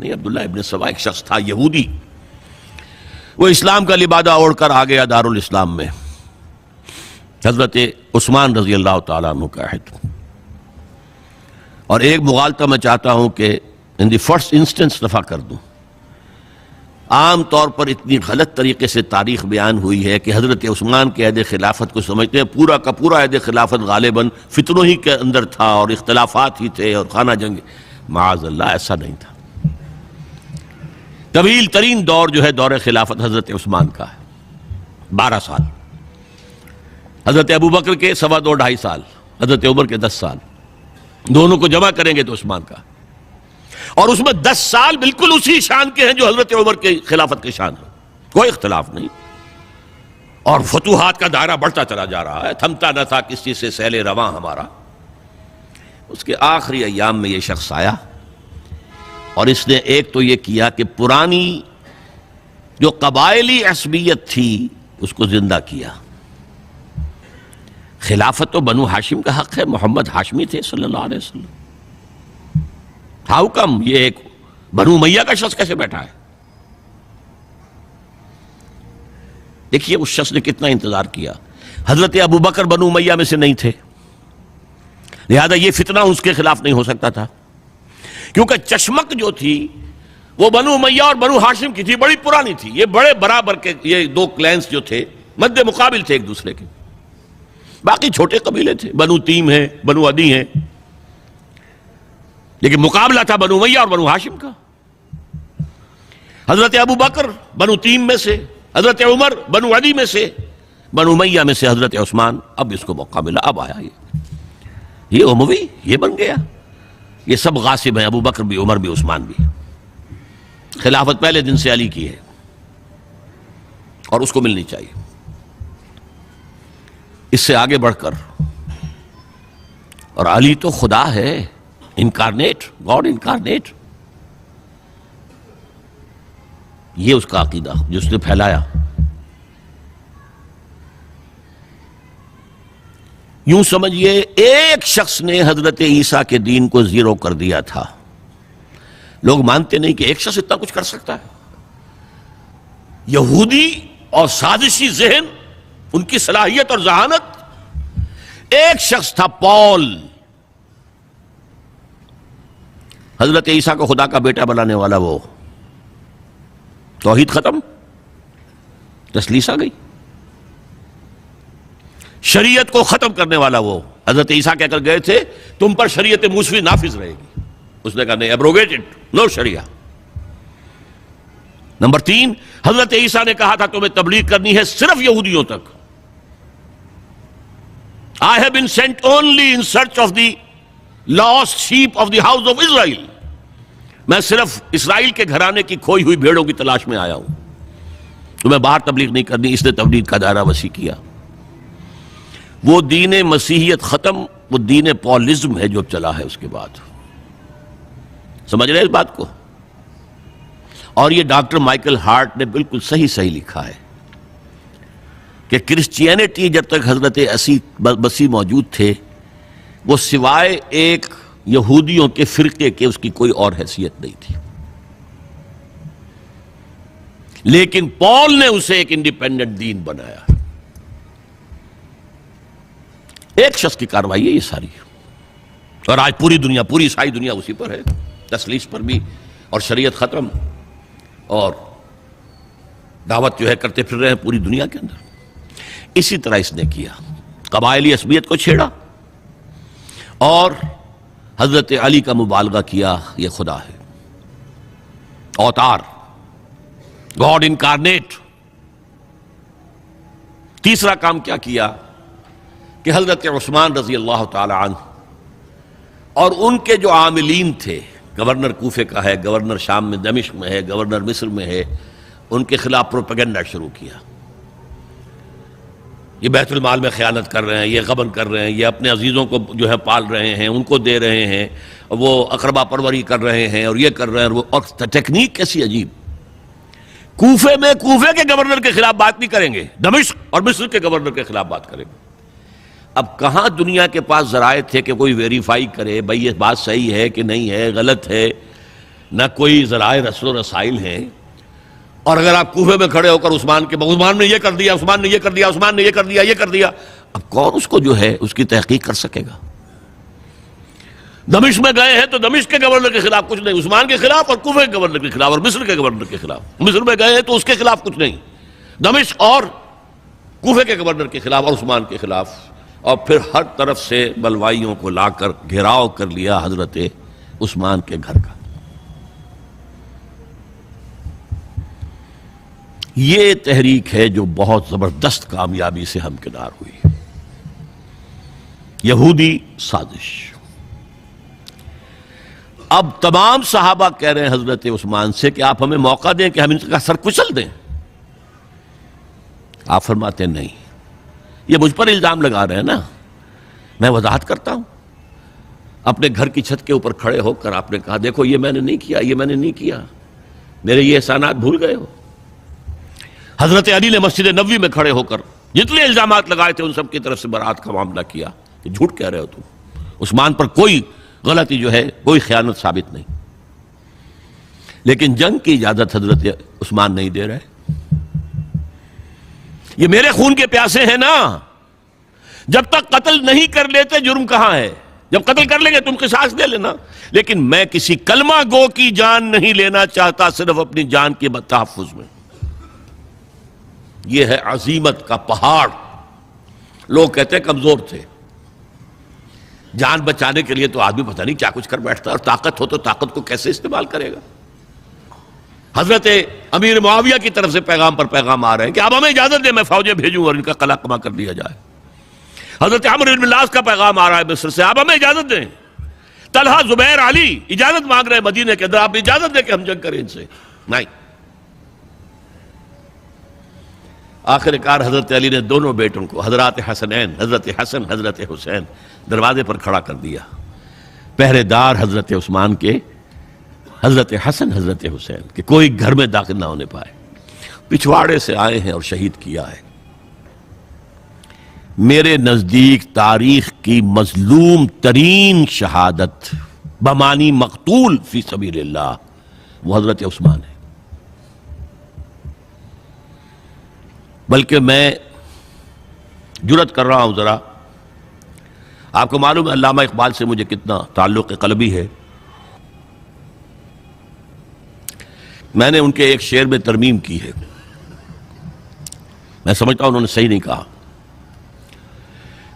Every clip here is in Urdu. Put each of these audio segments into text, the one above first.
نہیں، عبداللہ ابن سبا ایک شخص تھا یہودی، وہ اسلام کا لبادہ اوڑھ کر آ گیا دارالاسلام میں، حضرت عثمان رضی اللہ تعالیٰ عنہ کا عہد۔ اور ایک مغالطہ میں چاہتا ہوں کہ ان دی فرسٹ انسٹنس دفع کر دوں، عام طور پر اتنی غلط طریقے سے تاریخ بیان ہوئی ہے کہ حضرت عثمان کے عہد خلافت کو سمجھتے ہیں پورا کا پورا عہد خلافت غالباً فتنوں ہی کے اندر تھا اور اختلافات ہی تھے اور خانہ جنگ۔ معاذ اللہ، ایسا نہیں تھا۔ طویل ترین دور جو ہے دور خلافت حضرت عثمان کا ہے، 12 سال، حضرت ابوبکر کے 2.5 سال، حضرت عمر کے 10 سال، دونوں کو جمع کریں گے تو عثمان کا، اور اس میں 10 سال بالکل اسی شان کے ہیں جو حضرت عمر کے خلافت کے شان ہے، کوئی اختلاف نہیں، اور فتوحات کا دائرہ بڑھتا چلا جا رہا ہے، تھمتا نہ تھا کسی سے سیل رواں ہمارا۔ اس کے آخری ایام میں یہ شخص آیا اور اس نے ایک تو یہ کیا کہ پرانی جو قبائلی عصبیت تھی اس کو زندہ کیا۔ خلافت تو بنو ہاشم کا حق ہے، محمد ہاشمی تھے صلی اللہ علیہ وسلم، ہاؤ کم یہ ایک بنو امیہ کا شخص کیسے بیٹھا ہے؟ دیکھیے اس شخص نے کتنا انتظار کیا۔ حضرت ابوبکر بنو امیہ میں سے نہیں تھے، لہذا یہ فتنہ اس کے خلاف نہیں ہو سکتا تھا، کیونکہ چشمک جو تھی وہ بنو امیہ اور بنو ہاشم کی تھی، بڑی پرانی تھی، یہ بڑے برابر کے یہ دو کلینز جو تھے مد مقابل تھے ایک دوسرے کے، باقی چھوٹے قبیلے تھے، بنو تیم ہیں، بنو عدی ہیں، لیکن مقابلہ تھا بنو امیہ اور بنو ہاشم کا۔ حضرت ابوبکر بنو تیم میں سے، حضرت عمر بنو عدی میں سے، بنو امیہ میں سے حضرت عثمان، اب اس کو موقع ملا، اب آیا یہ اموی، یہ بن گیا، یہ سب غاصب ہیں، ابوبکر بھی، عمر بھی، عثمان بھی۔ خلافت پہلے دن سے علی کی ہے اور اس کو ملنی چاہیے۔ اس سے آگے بڑھ کر، اور علی تو خدا ہے، انکارنیٹ، گاڈ انکارنیٹ، یہ اس کا عقیدہ جس نے پھیلایا۔ یوں سمجھئے ایک شخص نے حضرت عیسیٰ کے دین کو زیرو کر دیا تھا۔ لوگ مانتے نہیں کہ ایک شخص اتنا کچھ کر سکتا ہے۔ یہودی اور سازشی ذہن، ان کی صلاحیت اور ذہانت، ایک شخص تھا پال، حضرت عیسیٰ کو خدا کا بیٹا بنانے والا، وہ توحید ختم، تسلیس آ گئی، شریعت کو ختم کرنے والا وہ حضرت عیسیٰ کہہ کر گئے تھے تم پر شریعت موسوی نافذ رہے گی، اس نے کہا نہیں، ایبروگیٹڈ، نو شریعہ۔ نمبر 3، حضرت عیسیٰ نے کہا تھا تمہیں تبلیغ کرنی ہے صرف یہودیوں تک۔ I have been sent only in search of the lost sheep of the house of Israel۔ میں صرف اسرائیل کے گھرانے کی کھوئی ہوئی بھیڑوں کی تلاش میں آیا ہوں، تمہیں باہر تبلیغ نہیں کرنی۔ اس نے تبلیغ کا دائرہ وسیع کیا۔ وہ دین مسیحیت ختم، وہ دین پالزم ہے جو چلا ہے اس کے بعد، سمجھ رہے اس بات کو؟ اور یہ ڈاکٹر مائیکل ہارٹ نے بالکل صحیح لکھا ہے کہ کرسچینٹی جب تک حضرت مسیح موجود تھے وہ سوائے ایک یہودیوں کے فرقے کے اس کی کوئی اور حیثیت نہیں تھی، لیکن پال نے اسے ایک انڈیپینڈنٹ دین بنایا۔ ایک شخص کی کارروائی ہے یہ ساری، اور آج پوری دنیا، پوری عیسائی دنیا اسی پر ہے، تسلیس پر بھی، اور شریعت ختم، اور دعوت جو ہے کرتے پھر رہے ہیں پوری دنیا کے اندر۔ اسی طرح اس نے کیا، قبائلی عصبیت کو چھیڑا اور حضرت علی کا مبالغہ کیا، یہ خدا ہے، اوتار، گاڈ انکارنیٹ۔ تیسرا کام کیا کیا کہ حضرت عثمان رضی اللہ تعالی عنہ اور ان کے جو عاملین تھے، گورنر کوفے کا ہے، گورنر شام میں دمشق میں ہے، گورنر مصر میں ہے، ان کے خلاف پروپیگنڈا شروع کیا۔ یہ بیت المال میں خیانت کر رہے ہیں، یہ غبن کر رہے ہیں، یہ اپنے عزیزوں کو جو ہے پال رہے ہیں، ان کو دے رہے ہیں، وہ اقربا پروری کر رہے ہیں، اور یہ کر رہے ہیں، اور ٹیکنیک کیسی عجیب۔ کوفے میں کوفے کے گورنر کے خلاف بات نہیں کریں گے، دمشق اور مصر کے گورنر کے خلاف بات کریں گے۔ اب کہاں دنیا کے پاس ذرائع تھے کہ کوئی ویریفائی کرے بھئی یہ بات صحیح ہے کہ نہیں ہے، غلط ہے؟ نہ کوئی ذرائع رسل و رسائل ہیں. اور اگر آپ کوفے میں کھڑے ہو کر عثمان نے یہ کر دیا، عثمان نے یہ کر دیا، عثمان نے یہ کر دیا، یہ کر دیا، اب کون اس کو جو ہے اس کی تحقیق کر سکے گا؟ دمشق میں گئے ہیں تو دمشق کے گورنر کے خلاف کچھ نہیں، عثمان کے خلاف، اور کوفے کے گورنر کے خلاف، اور مصر کے گورنر کے خلاف. مصر میں گئے ہیں تو اس کے خلاف کچھ نہیں، دمشق اور کوفے کے گورنر کے خلاف اور عثمان کے خلاف. اور پھر ہر طرف سے بلوائیوں کو لا کر گھیراؤ کر لیا حضرت عثمان کے گھر کا. یہ تحریک ہے جو بہت زبردست کامیابی سے ہمکنار ہوئی. یہودی سازش. اب تمام صحابہ کہہ رہے ہیں حضرت عثمان سے کہ آپ ہمیں موقع دیں کہ ہم ان کا سر کچل دیں. آپ فرماتے ہیں نہیں، یہ مجھ پر الزام لگا رہے ہیں نا، میں وضاحت کرتا ہوں. اپنے گھر کی چھت کے اوپر کھڑے ہو کر آپ نے کہا دیکھو یہ میں نے نہیں کیا، یہ میں نے نہیں کیا، میرے یہ احسانات بھول گئے ہو. حضرت علی نے مسجد نبوی میں کھڑے ہو کر جتنے الزامات لگائے تھے ان سب کی طرف سے برات کا معاملہ کیا کہ جھوٹ کہہ رہے ہو تم، عثمان پر کوئی غلطی جو ہے، کوئی خیانت ثابت نہیں. لیکن جنگ کی اجازت حضرت عثمان نہیں دے رہے. یہ میرے خون کے پیاسے ہیں نا، جب تک قتل نہیں کر لیتے جرم کہاں ہے؟ جب قتل کر لیں گے تم قصاص دے لینا. لیکن میں کسی کلمہ گو کی جان نہیں لینا چاہتا، صرف اپنی جان کے تحفظ میں. یہ ہے عزیمت کا پہاڑ. لوگ کہتے ہیں کمزور تھے، جان بچانے کے لیے تو آدمی پتہ نہیں کیا کچھ کر بیٹھتا ہے، اور طاقت ہو تو طاقت کو کیسے استعمال کرے گا. حضرت امیر معاویہ کی طرف سے پیغام پر پیغام آ رہے ہیں کہ آپ ہمیں اجازت دیں میں فوجیں بھیجوں اور ان کا قلع کما کر دیا جائے. حضرت عمرو بن العاص کا پیغام آ رہا ہے مصر سے، آپ ہمیں اجازت دیں. طلحہ، زبیر، علی اجازت مانگ رہے ہیں مدینے کے اندر، آپ اجازت دیں کہ ہم جنگ کریں ان سے. نہیں. آخر کار حضرت علی نے دونوں بیٹوں کو، حضرات حسنین، حضرت حسن، حضرت حسین، دروازے پر کھڑا کر دیا. پہرے دار حضرت عثمان کے حضرت حسن، حضرت حسین، کہ کوئی گھر میں داخل نہ ہونے پائے. پچھواڑے سے آئے ہیں اور شہید کیا ہے. میرے نزدیک تاریخ کی مظلوم ترین شہادت بمانی مقتول فی سبیل اللہ وہ حضرت عثمان ہے. بلکہ میں جرات کر رہا ہوں ذرا، آپ کو معلوم ہے علامہ اقبال سے مجھے کتنا تعلق قلبی ہے. میں نے ان کے ایک شعر میں ترمیم کی ہے، میں سمجھتا ہوں انہوں نے صحیح نہیں کہا.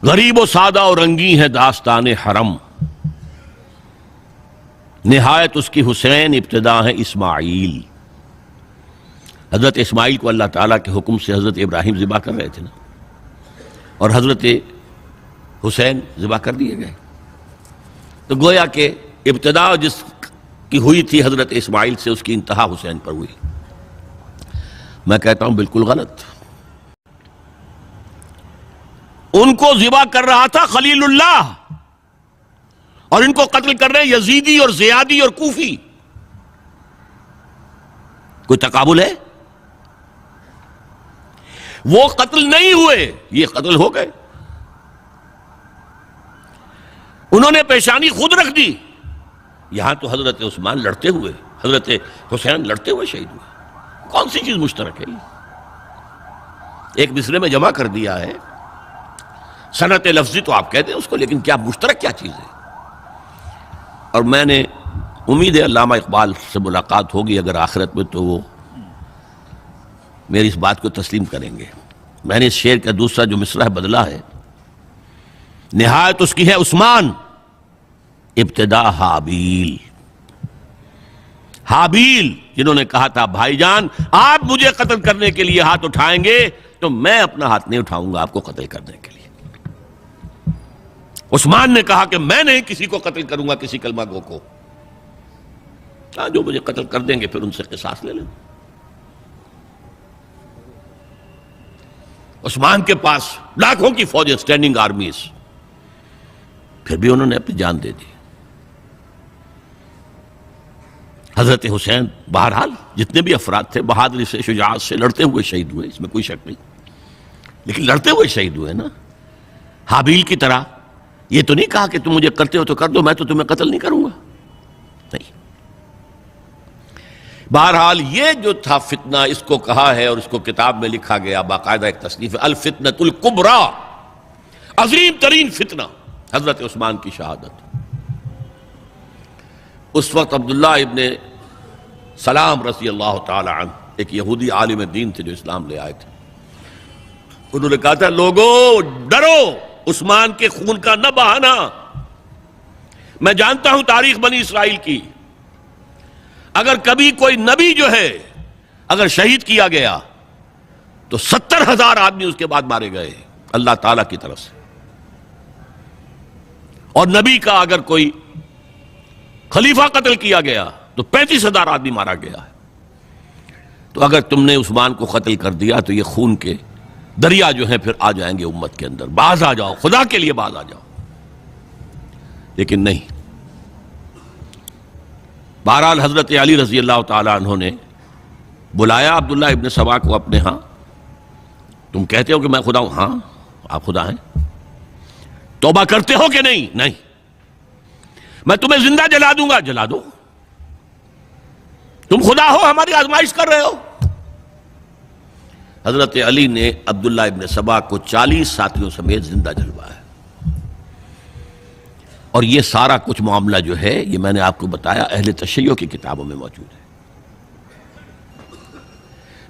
غریب و سادہ اور رنگی ہے داستان حرم، نہایت اس کی حسین ابتدا ہے اسماعیل. حضرت اسماعیل کو اللہ تعالیٰ کے حکم سے حضرت ابراہیم ذبح کر رہے تھے نا، اور حضرت حسین ذبح کر دیے گئے. تو گویا کہ ابتدا جس کی ہوئی تھی حضرت اسماعیل سے، اس کی انتہا حسین پر ہوئی. میں کہتا ہوں بالکل غلط. ان کو ذبح کر رہا تھا خلیل اللہ، اور ان کو قتل کر رہے یزیدی اور زیادی اور کوفی. کوئی تقابل ہے؟ وہ قتل نہیں ہوئے، یہ قتل ہو گئے. انہوں نے پیشانی خود رکھ دی. یہاں تو حضرت عثمان لڑتے ہوئے، حضرت حسین لڑتے ہوئے شہید ہوئے. کون سی چیز مشترک ہے؟ ایک مصرے میں جمع کر دیا ہے، صنعت لفظی تو آپ کہتے ہیں اس کو، لیکن کیا مشترک کیا چیز ہے؟ اور میں نے امید ہے علامہ اقبال سے ملاقات ہوگی اگر آخرت میں، تو وہ میری اس بات کو تسلیم کریں گے. میں نے اس شعر کا دوسرا جو مصرع بدلا ہے، نہایت اس کی ہے عثمان ابتدا حابیل. حابیل جنہوں نے کہا تھا بھائی جان آپ مجھے قتل کرنے کے لیے ہاتھ اٹھائیں گے تو میں اپنا ہاتھ نہیں اٹھاؤں گا آپ کو قتل کرنے کے لیے. عثمان نے کہا کہ میں نہیں کسی کو قتل کروں گا، کسی کلمہ گو کو. جو مجھے قتل کر دیں گے پھر ان سے قصاص لے لیں. عثمان کے پاس لاکھوں کی فوجیں، سٹینڈنگ آرمیز، پھر بھی انہوں نے اپنی جان دے دی. حضرت حسین بہرحال جتنے بھی افراد تھے بہادری سے، شجاعت سے لڑتے ہوئے شہید ہوئے، اس میں کوئی شک نہیں. لیکن لڑتے ہوئے شہید ہوئے نا، حابیل کی طرح. یہ تو نہیں کہا کہ تم مجھے کرتے ہو تو کر دو، میں تو تمہیں قتل نہیں کروں گا. نہیں. بہرحال یہ جو تھا فتنہ، اس کو کہا ہے اور اس کو کتاب میں لکھا گیا، باقاعدہ ایک تصنیف ہے، الفتنۃ الکبریٰ، عظیم ترین فتنہ، حضرت عثمان کی شہادت۔ اس وقت عبداللہ ابن سلام رضی اللہ تعالی عنہ ایک یہودی عالم دین تھے جو اسلام لے آئے تھے، انہوں نے کہا تھا لوگو ڈرو، عثمان کے خون کا نہ بہانا۔ میں جانتا ہوں تاریخ بنی اسرائیل کی، اگر کبھی کوئی نبی جو ہے اگر شہید کیا گیا تو 70,000 آدمی اس کے بعد مارے گئے اللہ تعالیٰ کی طرف سے، اور نبی کا اگر کوئی خلیفہ قتل کیا گیا تو 35,000 آدمی مارا گیا ہے۔ تو اگر تم نے عثمان کو قتل کر دیا تو یہ خون کے دریا جو ہیں پھر آ جائیں گے امت کے اندر، باز آ جاؤ، خدا کے لیے باز آ جاؤ۔ لیکن نہیں، بہرحال حضرت علی رضی اللہ تعالیٰ عنہ نے بلایا عبداللہ ابن سبا کو اپنے ہاں۔ تم کہتے ہو کہ میں خدا ہوں؟ ہاں آپ خدا ہیں۔ توبہ کرتے ہو کہ نہیں؟ نہیں۔ میں تمہیں زندہ جلا دوں گا۔ جلا دو، تم خدا ہو، ہماری آزمائش کر رہے ہو۔ حضرت علی نے عبداللہ ابن سبا کو 40 ساتھیوں سمیت زندہ جلوایا، اور یہ سارا کچھ معاملہ جو ہے یہ میں نے آپ کو بتایا اہل تشیع کی کتابوں میں موجود ہے۔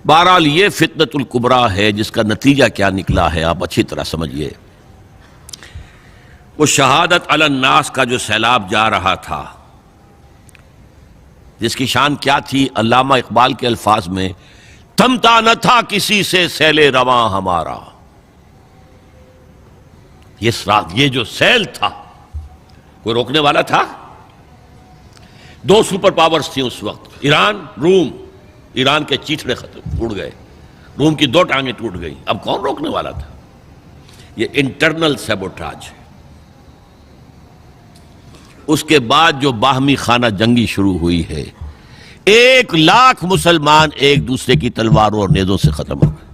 بہرحال یہ فتنۃ الکبریٰ ہے، جس کا نتیجہ کیا نکلا ہے آپ اچھی طرح سمجھیے۔ وہ شہادت علی الناس کا جو سیلاب جا رہا تھا، جس کی شان کیا تھی، علامہ اقبال کے الفاظ میں، تھمتا نہ تھا کسی سے سیل رواں ہمارا۔ یہ جو سیل تھا کوئی روکنے والا تھا؟ 2 سپر پاورز تھیں اس وقت، ایران، روم۔ ایران کے چیتڑے ٹوٹ گئے، روم کی 2 ٹانگیں ٹوٹ گئی، اب کون روکنے والا تھا؟ یہ انٹرنل سیبوٹاج۔ اس کے بعد جو باہمی خانہ جنگی شروع ہوئی ہے، 1 لاکھ مسلمان ایک دوسرے کی تلواروں اور نیزوں سے ختم ہو گئے۔